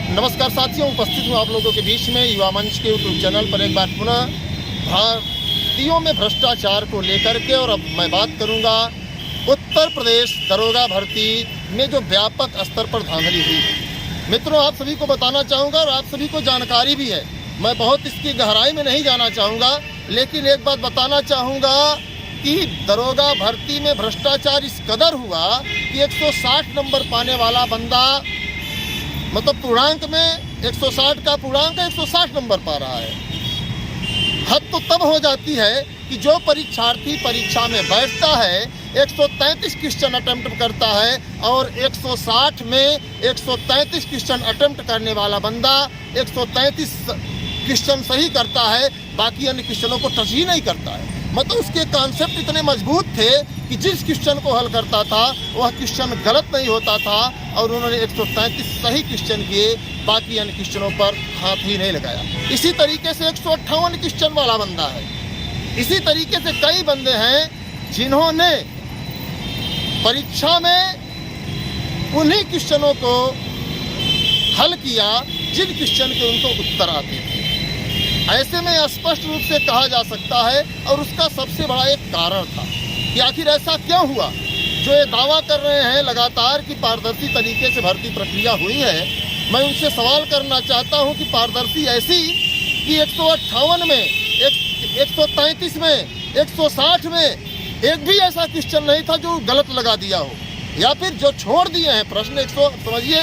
नमस्कार साथियों, उपस्थित हूँ आप लोगों के बीच में युवा मंच के यूट्यूब चैनल पर एक बार पुनः भारतीयों में भ्रष्टाचार को लेकर के। और अब मैं बात करूँगा उत्तर प्रदेश दरोगा भर्ती में जो व्यापक स्तर पर धांधली हुई। मित्रों, आप सभी को बताना चाहूँगा और आप सभी को जानकारी भी है, मैं बहुत इसकी गहराई में नहीं जाना चाहूँगा, लेकिन एक बात बताना चाहूँगा कि दरोगा भर्ती में भ्रष्टाचार इस कदर हुआ कि 160 नंबर पाने वाला बंदा, मतलब पूर्णांक में 160 का पूर्णांक 160 नंबर पा रहा है। हद तो तब हो जाती है कि जो परीक्षार्थी परीक्षा में बैठता है 133 क्वेश्चन अटेम्प्ट करता है और 160 में 133 क्वेश्चन अटेम्प्ट करने वाला बंदा 133 क्वेश्चन सही करता है, बाकी अन्य क्वेश्चनों को टच ही नहीं करता है। मतलब उसके कॉन्सेप्ट इतने मजबूत थे कि जिस क्वेश्चन को हल करता था वह क्वेश्चन गलत नहीं होता था और उन्होंने 133 सही क्वेश्चन किए, बाकी अन्य क्वेश्चनों पर हाथ ही नहीं लगाया। इसी तरीके से 158 क्वेश्चन वाला बंदा है। इसी तरीके से कई बंदे हैं जिन्होंने परीक्षा में उन्हीं क्वेश्चनों को हल किया जिन क्वेश्चन के उनको उत्तर आते थे। ऐसे में स्पष्ट रूप से कहा जा सकता है, और उसका सबसे बड़ा एक कारण था कि आखिर ऐसा क्यों हुआ। जो ये दावा कर रहे हैं लगातार कि पारदर्शी तरीके से भर्ती प्रक्रिया हुई है, मैं उनसे सवाल करना चाहता हूं कि पारदर्शी ऐसी कि 158 में 133 में 160 में एक भी ऐसा क्वेश्चन नहीं था जो गलत लगा दिया हो, या फिर जो छोड़ दिए हैं प्रश्न समझिए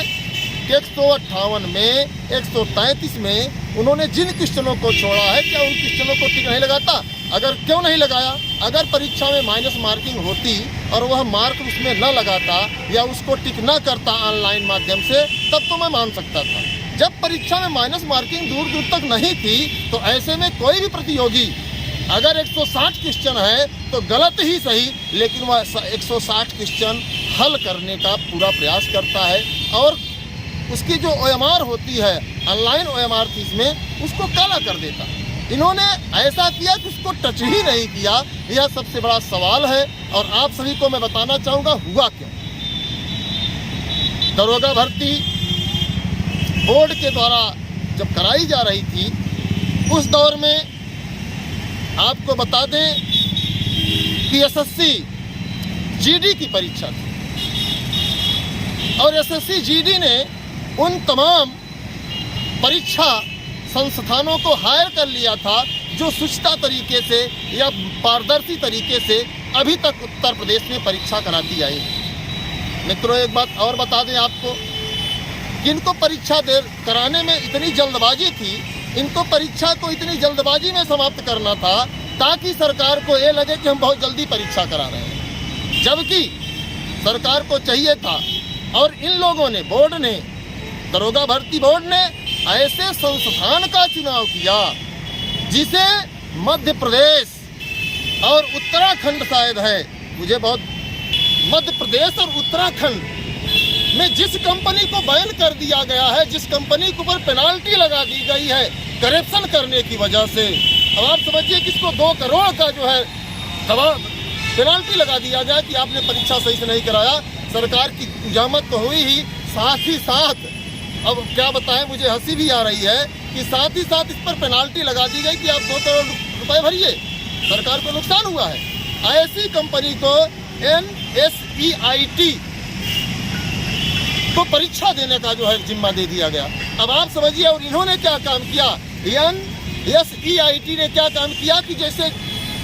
158 में 133 में उन्होंने जिन क्वेश्चनों को छोड़ा है, क्या उन क्वेश्चनों को टिक नहीं लगाता? अगर क्यों नहीं लगाया? अगर परीक्षा में माइनस मार्किंग होती और वह मार्क उसमें न लगाता या उसको टिक न करता ऑनलाइन माध्यम से, तब तो मैं मान सकता था। जब परीक्षा में माइनस मार्किंग दूर दूर तक नहीं थी, तो ऐसे में कोई भी प्रतियोगी अगर 160 क्वेश्चन है तो गलत ही सही, लेकिन वह 160 क्वेश्चन हल करने का पूरा प्रयास करता है और उसकी जो OMR होती है ऑनलाइन OMR थी, इसमें उसको काला कर देता। इन्होंने ऐसा किया कि उसको टच ही नहीं किया। यह सबसे बड़ा सवाल है और आप सभी को मैं बताना चाहूँगा हुआ क्यों। दरोगा भर्ती बोर्ड के द्वारा जब कराई जा रही थी, उस दौर में आपको बता दें कि SSC GD की परीक्षा थी और SSC GD ने उन तमाम परीक्षा संस्थानों को हायर कर लिया था जो सुचिता तरीके से या पारदर्शी तरीके से अभी तक उत्तर प्रदेश में परीक्षा कराती आई है। मित्रों, एक बात और बता दें आपको, जिनको परीक्षा कराने में इतनी जल्दबाजी थी, इनको परीक्षा को इतनी जल्दबाजी में समाप्त करना था ताकि सरकार को ये लगे कि हम बहुत जल्दी परीक्षा करा रहे हैं, जबकि सरकार को चाहिए था और इन लोगों ने, बोर्ड ने, दरोगा भर्ती बोर्ड ने ऐसे संस्थान का चुनाव किया जिसे मध्य प्रदेश और उत्तराखंड शायद है, मुझे बहुत, मध्य प्रदेश और उत्तराखंड में जिस कंपनी को बैन कर दिया गया है, जिस कंपनी के ऊपर पेनाल्टी लगा दी गई है करप्शन करने की वजह से, अब आप समझिए कि इसको 2 करोड़ का जो है पेनाल्टी लगा दिया जाए कि आपने परीक्षा सही से नहीं कराया। सरकार की कुजामत तो हुई ही, साथ ही साथ अब क्या बताएं, मुझे हंसी भी आ रही है कि साथ ही साथ इस पर पेनाल्टी लगा दी गई कि आप 2 करोड़ रुपए भरिए, सरकार को नुकसान हुआ है। ऐसी कंपनी को NSEIT को परीक्षा देने का जो है जिम्मा दे दिया गया। अब आप समझिए, और इन्होंने क्या काम किया, NSEIT ने क्या काम किया कि जैसे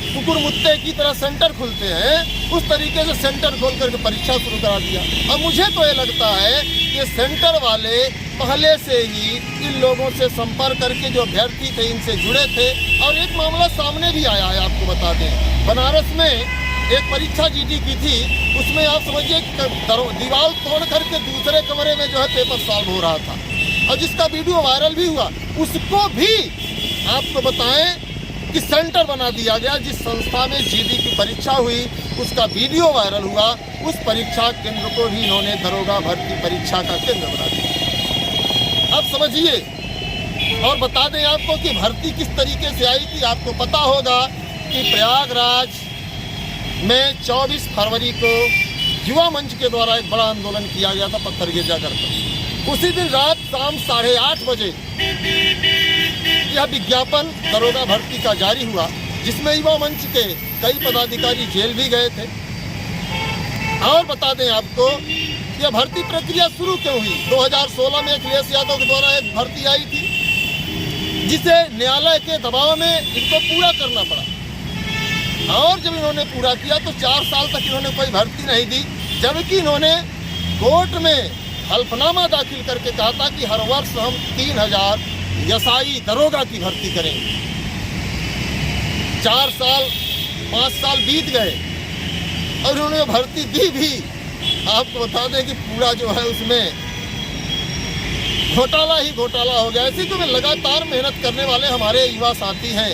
कुकुर मुत्ते की तरह सेंटर खुलते हैं, उस तरीके से सेंटर खोल करके परीक्षा शुरू करा दिया। अब मुझे तो ये लगता है कि सेंटर वाले पहले से ही इन लोगों से संपर्क करके जो अभ्यर्थी थे इनसे जुड़े थे। और एक मामला सामने भी आया है, आपको बता दें, बनारस में एक परीक्षा GD की थी, उसमें आप समझिए दीवार तोड़ करके दूसरे कमरे में जो है पेपर सॉल्व हो रहा था और जिसका वीडियो वायरल भी हुआ, उसको भी आपको बताएं कि सेंटर बना दिया गया। जिस संस्था में GD की परीक्षा हुई उसका वीडियो वायरल हुआ, उस परीक्षा केंद्र को भी इन्होंने दरोगा भर्ती परीक्षा का केंद्र बना दिया। अब समझिए और बता दें आपको कि भर्ती किस तरीके से आई थी। आपको पता होगा कि प्रयागराज में 24 फरवरी को युवा मंच के द्वारा एक बड़ा आंदोलन किया गया था पत्थर गिरजा करके। उसी दिन रात शाम 8:30 बजे यह विज्ञापन दरोगा भर्ती का जारी हुआ, जिसमें युवा मंच के कई पदाधिकारी जेल भी गए थे। और बता दें आपको, यह भर्ती प्रक्रिया शुरू क्यों हुई? 2016 में अखिलेश यादव के द्वारा एक भर्ती आई थी, जिसे न्यायालय के दबाव में इनको पूरा करना पड़ा। और जब इन्होंने पूरा किया तो 4 साल तक इन्होंने कोई भर्ती नहीं दी, जबकि इन्होंने कोर्ट में हल्फनामा दाखिल करके कहा था कि हर वर्ष हम 3000 यसाई दरोगा की भर्ती करेंगे। 4 साल 5 साल बीत गए और उन्होंने भर्ती दी भी। आपको बता दें कि पूरा जो है उसमें घोटाला ही घोटाला हो गया। ऐसे तो में लगातार मेहनत करने वाले हमारे युवा साथी हैं,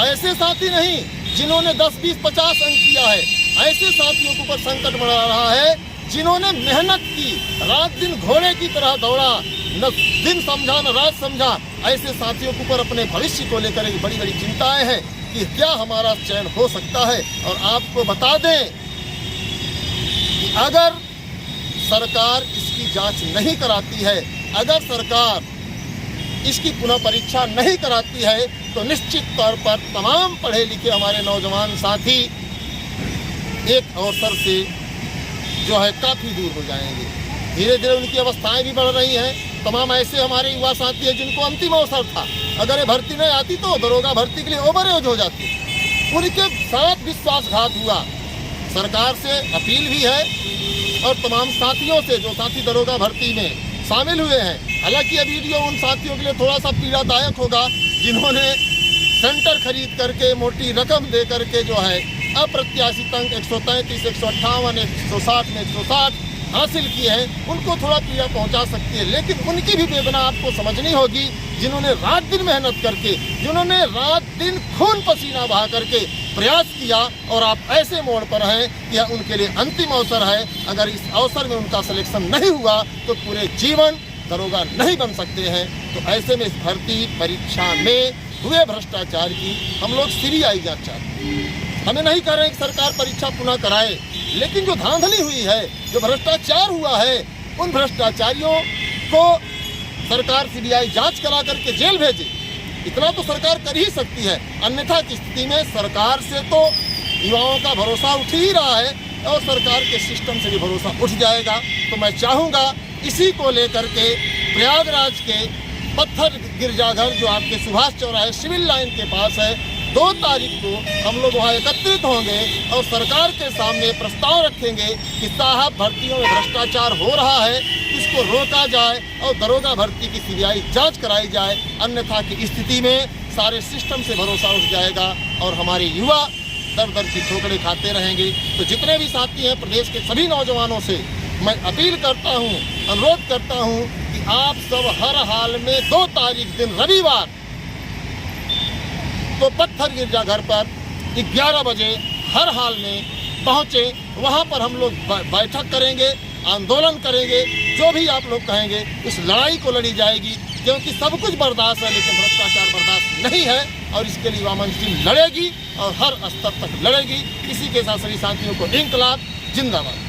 ऐसे साथी नहीं जिन्होंने 10, 20, 50 अंक किया है। ऐसे साथियों के ऊपर संकट बढ़ा रहा है जिन्होंने मेहनत की, रात दिन घोड़े की तरह दौड़ा, न दिन समझा न रात समझा। ऐसे साथियों के ऊपर अपने भविष्य को लेकर एक बड़ी बड़ी चिंताएं हैं कि क्या हमारा चयन हो सकता है। और आपको बता दें कि अगर सरकार इसकी जांच नहीं कराती है, अगर सरकार इसकी पुनः परीक्षा नहीं कराती है, तो निश्चित तौर पर तमाम पढ़े लिखे हमारे नौजवान साथी एक अवसर से जो है काफ़ी दूर हो जाएंगे। धीरे धीरे उनकी अवस्थाएं भी बढ़ रही हैं। तमाम ऐसे हमारे युवा साथी हैं जिनको अंतिम अवसर था, अगर ये भर्ती नहीं आती तो दरोगा भर्ती के लिए ओवर एज हो जाती। उनके साथ विश्वासघात हुआ। सरकार से अपील भी है और तमाम साथियों से जो साथी दरोगा भर्ती में शामिल हुए हैं। हालांकि ये वीडियो उन साथियों के लिए थोड़ा सा पीड़ादायक होगा जिन्होंने सेंटर खरीद करके मोटी रकम दे करके जो है अप्रत्याशित अंक 133, 158, 160 में 160 हासिल किए हैं। उनको थोड़ा पीड़ा पहुंचा सकती है, लेकिन उनकी भी वेदना आपको समझनी होगी जिन्होंने रात दिन मेहनत करके, जिन्होंने रात दिन खून पसीना बहा करके प्रयास किया और आप ऐसे मोड़ पर हैं कि यह उनके लिए अंतिम अवसर है। अगर इस अवसर में उनका सिलेक्शन नहीं हुआ तो पूरे जीवन दरोगा नहीं बन सकते हैं। तो ऐसे में इस भर्ती परीक्षा में हुए भ्रष्टाचार की हम लोग सीबीआई जांच चाहते हैं। हमें नहीं कह रहे हैं कि सरकार परीक्षा पुनः कराए, लेकिन जो धांधली हुई है, जो भ्रष्टाचार हुआ है, उन भ्रष्टाचारियों को सरकार सीबीआई जांच करा करके जेल भेजे। इतना तो सरकार कर ही सकती है, अन्यथा की स्थिति में सरकार से तो युवाओं का भरोसा उठ ही रहा है और सरकार के सिस्टम से भी भरोसा उठ जाएगा। तो मैं चाहूँगा इसी को लेकर के प्रयागराज के पत्थर गिरजाघर जो आपके सुभाष चौराहे सिविल लाइन के पास है, 2 तारीख को हम लोग वहाँ एकत्रित होंगे और सरकार के सामने प्रस्ताव रखेंगे कि साहब भर्तियों में भ्रष्टाचार हो रहा है, इसको रोका जाए और दरोगा भर्ती की सीबीआई जांच कराई जाए। अन्यथा की स्थिति में सारे सिस्टम से भरोसा उठ जाएगा और हमारे युवा दर दर की ठोकरें खाते रहेंगे। तो जितने भी साथी हैं, प्रदेश के सभी नौजवानों से मैं अपील करता हूँ, अनुरोध करता हूँ कि आप सब हर हाल में 2 तारीख दिन रविवार तो पत्थर गिरजाघर पर 11 बजे हर हाल में पहुँचे। वहाँ पर हम लोग बैठक करेंगे, आंदोलन करेंगे, जो भी आप लोग कहेंगे उस लड़ाई को लड़ी जाएगी, क्योंकि सब कुछ बर्दाश्त है लेकिन भ्रष्टाचार बर्दाश्त नहीं है। और इसके लिए युवा मंच टीम लड़ेगी और हर स्तर तक लड़ेगी। इसी के साथ सभी साथियों को इंकलाब जिंदाबाद।